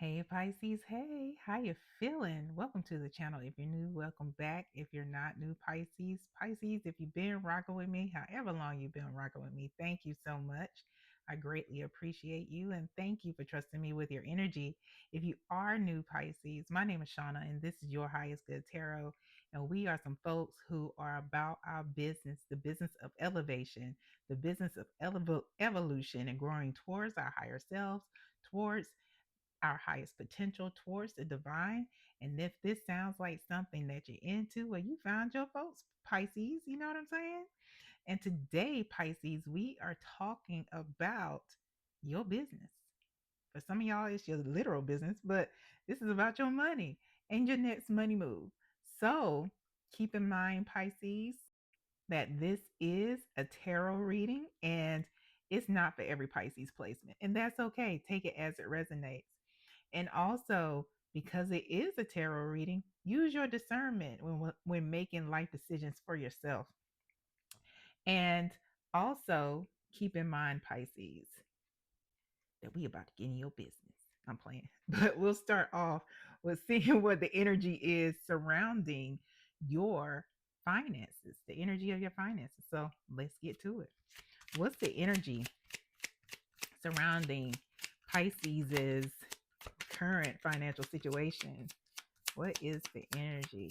Hey Pisces, hey, how you feeling? Welcome to the channel. If you're new, welcome back. If you're not new, Pisces, if you've been rocking with me, however long you've been rocking with me, thank you so much. I greatly appreciate you and thank you for trusting me with your energy. If you are new, Pisces, my name is Shauna and this is your highest good tarot. And we are some folks who are about our business, the business of elevation, the business of evolution and growing towards our higher selves, towards our highest potential, towards the divine. And if this sounds like something that you're into, well, you found your folks, Pisces. You know what I'm saying? And today, Pisces, we are talking about your business. For some of y'all, it's your literal business, but this is about your money and your next money move. So keep in mind, Pisces, that this is a tarot reading and it's not for every Pisces placement. And that's okay. Take it as it resonates. And also, because it is a tarot reading, use your discernment when making life decisions for yourself. And also, keep in mind, Pisces, that we about to get in your business. I'm playing. But we'll start off with seeing what the energy is surrounding your finances, the energy of your finances. So let's get to it. What's the energy surrounding Pisces's current financial situation? What is the energy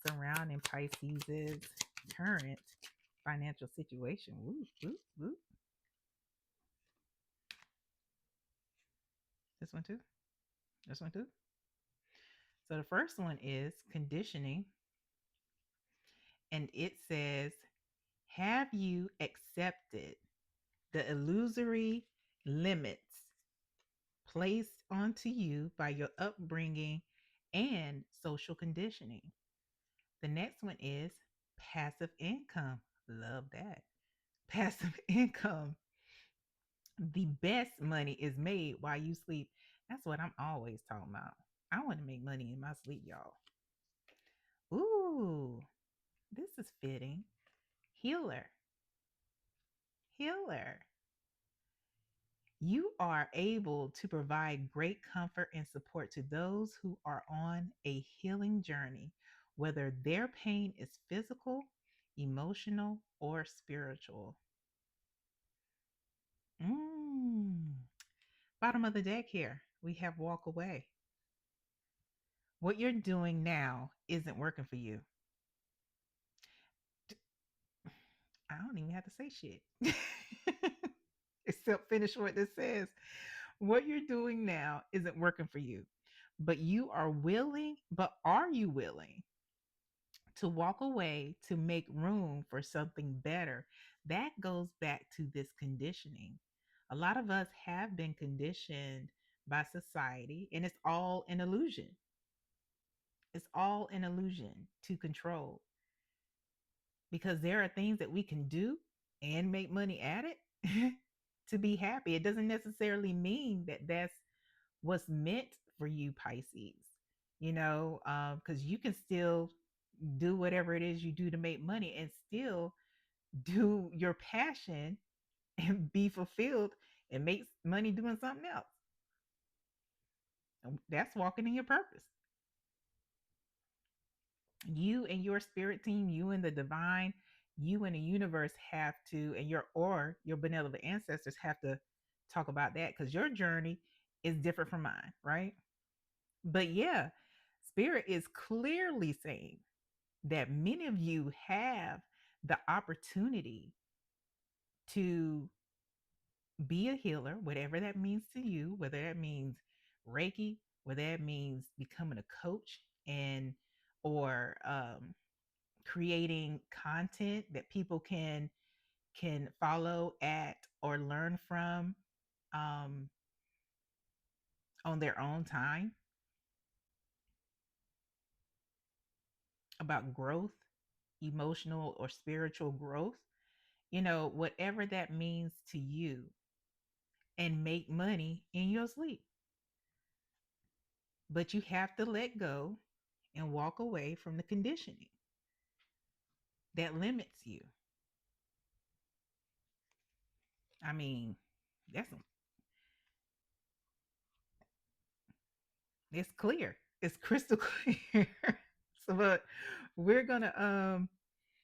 surrounding Pisces's current financial situation? Woo, woo, woo. This one too. This one too. So the first one is conditioning, and it says, have you accepted the illusory limits placed onto you by your upbringing and social conditioning? The next one is passive income. Love that. Passive income. The best money is made while you sleep. That's what I'm always talking about. I want to make money in my sleep, y'all. Ooh, this is fitting. Healer. Healer. You are able to provide great comfort and support to those who are on a healing journey, whether their pain is physical, emotional, or spiritual. Mm. Bottom of the deck here, we have walk away. What you're doing now isn't working for you. I don't even have to say shit. Except finish what this says. What you're doing now isn't working for you. But you are willing, but are you willing to walk away to make room for something better? That goes back to this conditioning. A lot of us have been conditioned by society, and it's all an illusion. It's all an illusion to control, because there are things that we can do and make money at it to be happy. It doesn't necessarily mean that that's what's meant for you, Pisces, because you can still do whatever it is you do to make money and still do your passion and be fulfilled and make money doing something else. That's walking in your purpose. You and your spirit team, you and the divine, you and the universe have to, and your benevolent ancestors have to talk about that, because your journey is different from mine, right? But yeah, spirit is clearly saying that many of you have the opportunity to be a healer, whatever that means to you, whether that means Reiki, whether that means becoming a coach, and or creating content that people can follow at or learn from um, on their own time about growth, emotional or spiritual growth, whatever that means to you, and make money in your sleep. But you have to let go and walk away from the conditioning that limits you. I mean, that's It's clear. It's crystal clear. So, but we're gonna um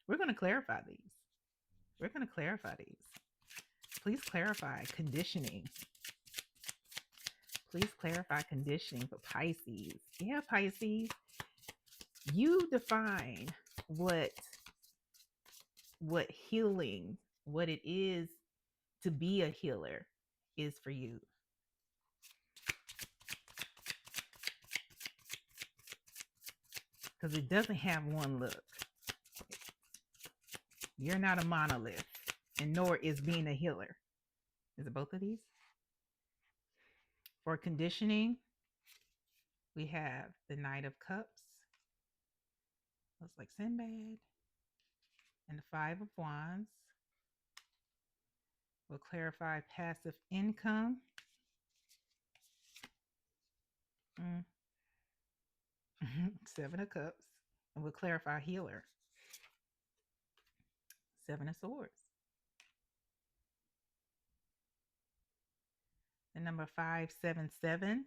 we're gonna clarify these. We're gonna clarify these. Please clarify conditioning. Please clarify conditioning for Pisces. Yeah, Pisces, you define what what healing, what it is to be a healer is for you. Because it doesn't have one look. You're not a monolith, and nor is being a healer. Is it both of these? For conditioning, we have the Knight of Cups. Looks like Sinbad. And the Five of Wands. We'll clarify passive income. Mm. Seven of Cups. And we'll clarify healer. Seven of Swords. The number 577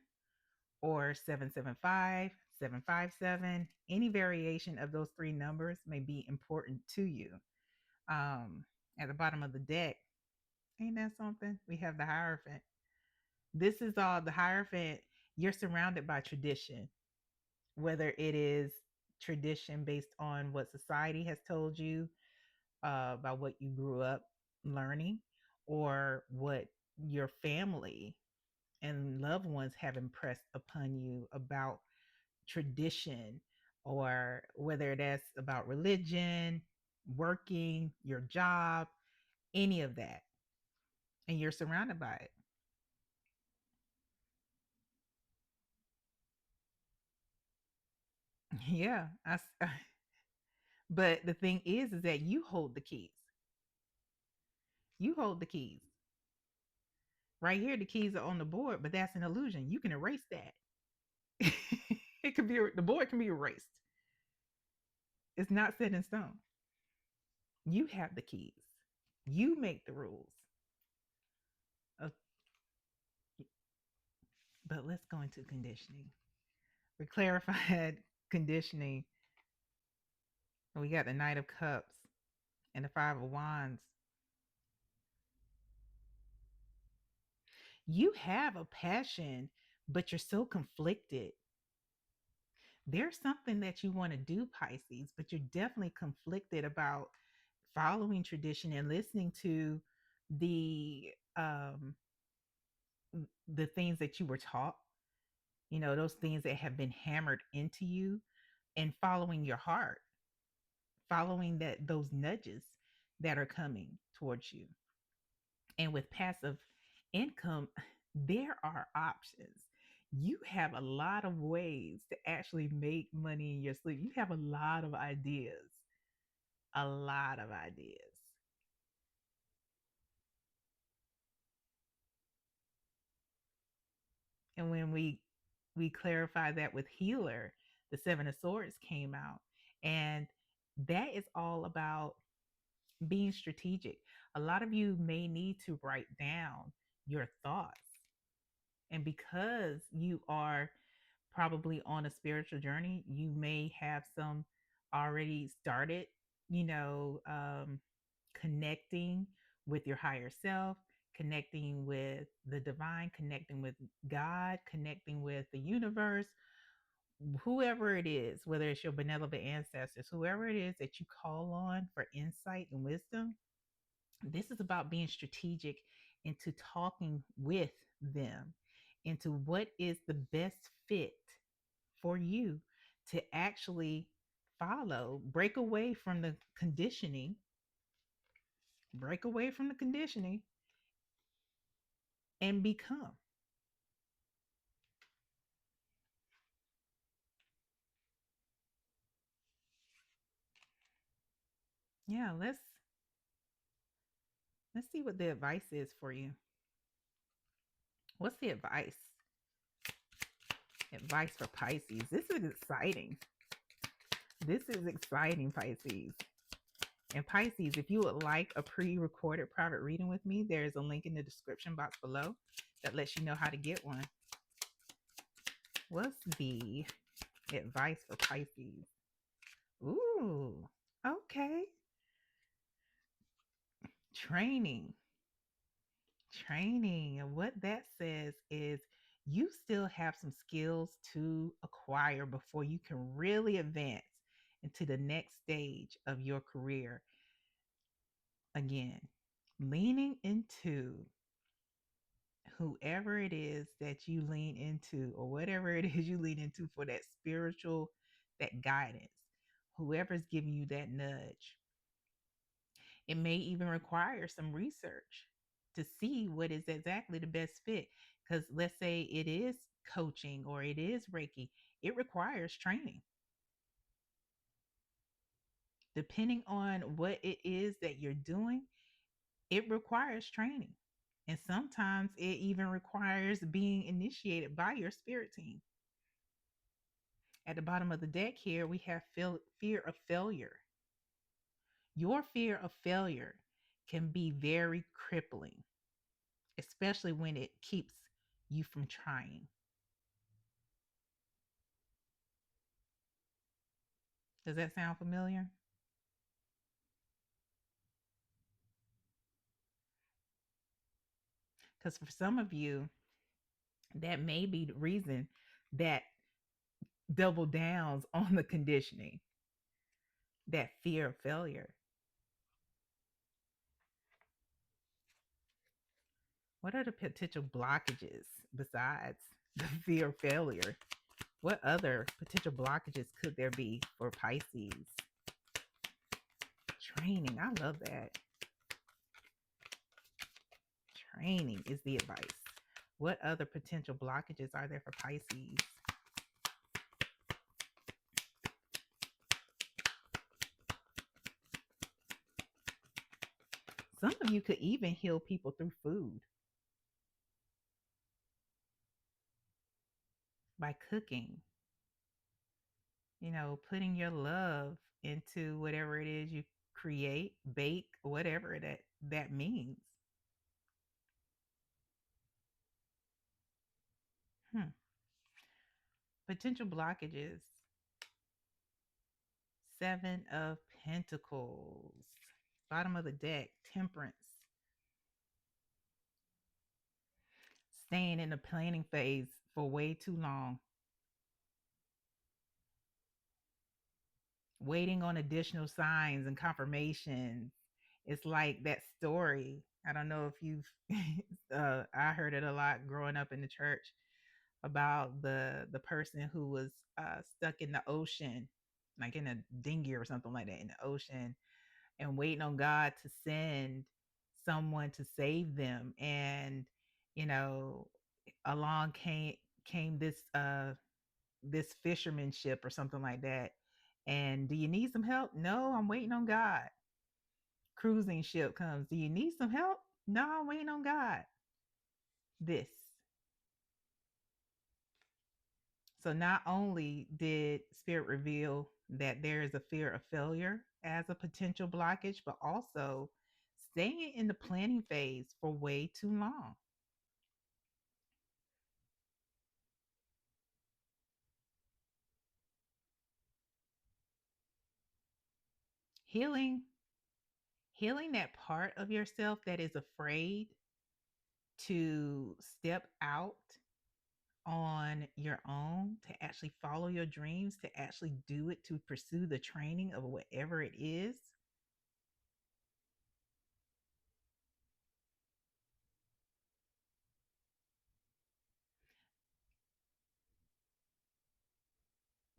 or 775, 757, any variation of those three numbers may be important to you. At the bottom of the deck, ain't that something? We have the Hierophant. This is all the Hierophant. You're surrounded by tradition, whether it is tradition based on what society has told you, about what you grew up learning, or what your family and loved ones have impressed upon you about tradition, or whether that's about religion, working, your job, any of that. And you're surrounded by it. Yeah. But the thing is that you hold the keys. You hold the keys. Right here, the keys are on the board, but that's an illusion. You can erase that. It could be the board can be erased. It's not set in stone. You have the keys. You make the rules. Uh, but let's go into conditioning. We clarified conditioning. We got the Knight of Cups and the Five of Wands. You have a passion, but you're so conflicted. There's something that you want to do, Pisces, but you're definitely conflicted about following tradition and listening to the um the things that you were taught, those things that have been hammered into you, and following your heart, following those nudges that are coming towards you. And with passive income, there are options. You have a lot of ways to actually make money in your sleep. You have a lot of ideas, a lot of ideas. And when we clarify that with healer, the Seven of Swords came out, and that is all about being strategic. A lot of you may need to write down your thoughts. And because you are probably on a spiritual journey, you may have some already started, you know, um, connecting with your higher self, connecting with the divine, connecting with God, connecting with the universe, whoever it is, whether it's your benevolent ancestors, whoever it is that you call on for insight and wisdom. This is about being strategic into talking with them into what is the best fit for you to actually follow, break away from the conditioning, break away from the conditioning and become. Yeah, let's see what the advice is for you. What's the advice? Advice for Pisces. This is exciting. This is exciting, Pisces. And Pisces, if you would like a pre-recorded private reading with me, there is a link in the description box below that lets you know how to get one. What's the advice for Pisces? Ooh, okay. Training. Training. And what that says is you still have some skills to acquire before you can really advance into the next stage of your career. Again, leaning into whoever it is that you lean into, or whatever it is you lean into for that spiritual, that guidance, whoever's giving you that nudge. It may even require some research to see what is exactly the best fit. Because let's say it is coaching or it is Reiki, it requires training. Depending on what it is that you're doing, it requires training. And sometimes it even requires being initiated by your spirit team. At the bottom of the deck here, we have fear of failure. Your fear of failure can be very crippling, especially when it keeps you from trying. Does that sound familiar? Because for some of you, that may be the reason that double downs on the conditioning, that fear of failure. What are the potential blockages besides the fear of failure? What other potential blockages could there be for Pisces? Training. I love that. Training is the advice. What other potential blockages are there for Pisces? Some of you could even heal people through food, by cooking, putting your love into whatever it is you create, bake, whatever that means. Hmm. Potential blockages. Seven of Pentacles. Bottom of the deck, Temperance. Staying in the planning phase for way too long. Waiting on additional signs and confirmations. It's like that story. I don't know if you've, I heard it a lot growing up in the church about the person who was stuck in the ocean, like in a dinghy or something like that in the ocean, and waiting on God to send someone to save them. And you know, along came this fisherman ship or something like that. And do you need some help? No, I'm waiting on God. Cruising ship comes. Do you need some help? No, I'm waiting on God. This. So not only did Spirit reveal that there is a fear of failure as a potential blockage, but also staying in the planning phase for way too long. Healing, healing that part of yourself that is afraid to step out on your own, to actually follow your dreams, to actually do it, to pursue the training of whatever it is.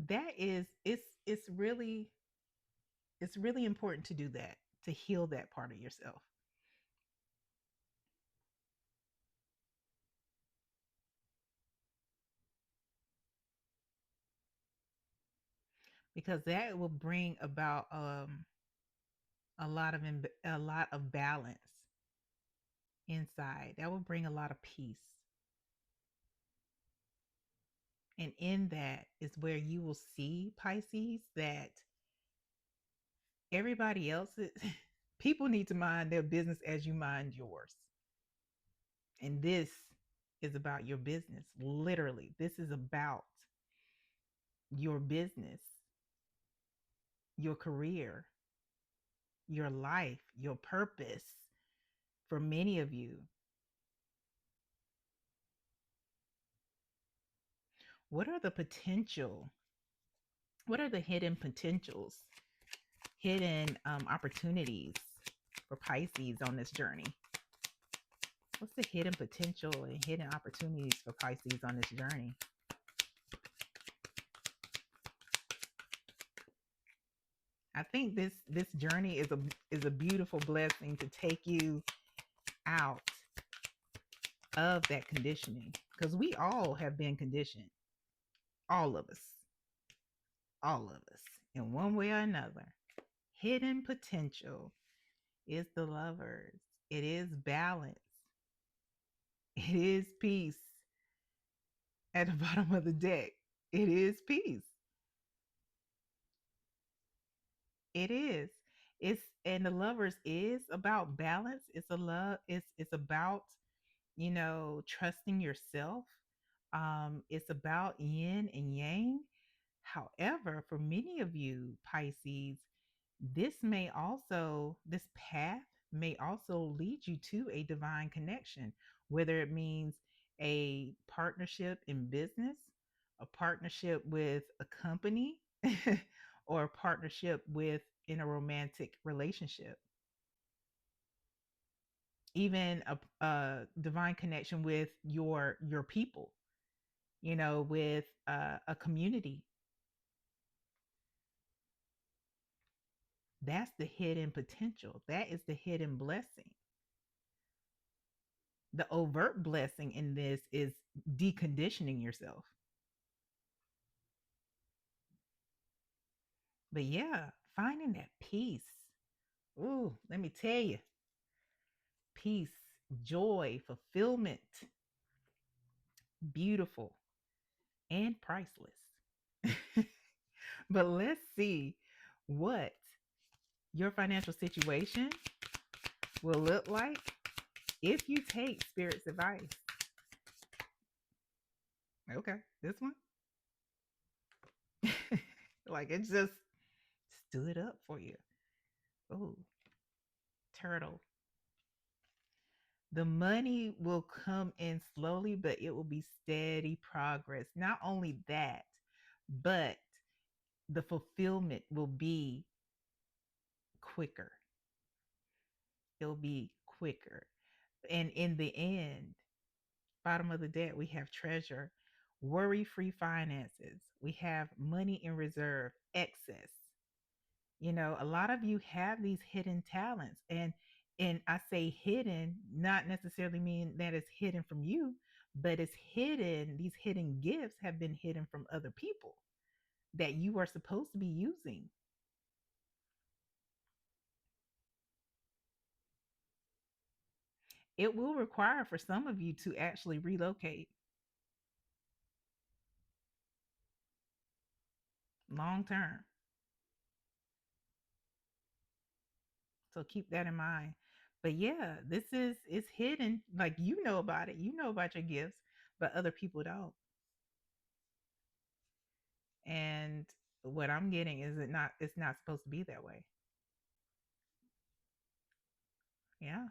That is, it's really important to do that, to heal that part of yourself, because that will bring about a lot of balance inside. That will bring a lot of peace. And in that is where you will see, Pisces, that everybody else people need to mind their business as you mind yours. And this is about your business. Literally, this is about your business, your career, your life, your purpose. For many of you, what are the potential? What are the hidden potentials, hidden opportunities for Pisces on this journey? What's the hidden potential and hidden opportunities for Pisces on this journey? I think this journey is a beautiful blessing to take you out of that conditioning, because we all have been conditioned, all of us, all of us, in one way or another. Hidden potential is the lovers. It is balance. It is peace at the bottom of the deck. It is peace. It is. It's and the lovers is about balance. It's a love. It's about, trusting yourself. It's about yin and yang. However, for many of you Pisces, this path may also lead you to a divine connection, whether it means a partnership in business, a partnership with a company, or a partnership with in a romantic relationship, even a divine connection with your people, with a community. That's the hidden potential. That is the hidden blessing. The overt blessing in this is deconditioning yourself. But yeah, finding that peace. Ooh, let me tell you, peace, joy, fulfillment, beautiful and priceless. But let's see what your financial situation will look like if you take Spirit's advice. Okay, this one. Like it just stood up for you. Oh, turtle. The money will come in slowly, but it will be steady progress. Not only that, but the fulfillment will be quicker. It'll be quicker. And in the end, bottom of the deck, we have treasure, worry free finances. We have money in reserve, excess. A lot of you have these hidden talents, and I say hidden, not necessarily mean that it's hidden from you, but it's hidden. These hidden gifts have been hidden from other people that you are supposed to be using. It will require for some of you to actually relocate long term. So keep that in mind. But yeah, this is it's hidden. Like you know about it. You know about your gifts, but other people don't. And what I'm getting is it's not supposed to be that way. Yeah.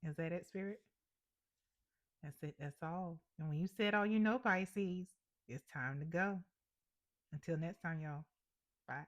Is that it, Spirit? That's it. That's all. And when you said all you know, Pisces, it's time to go. Until next time, y'all. Bye.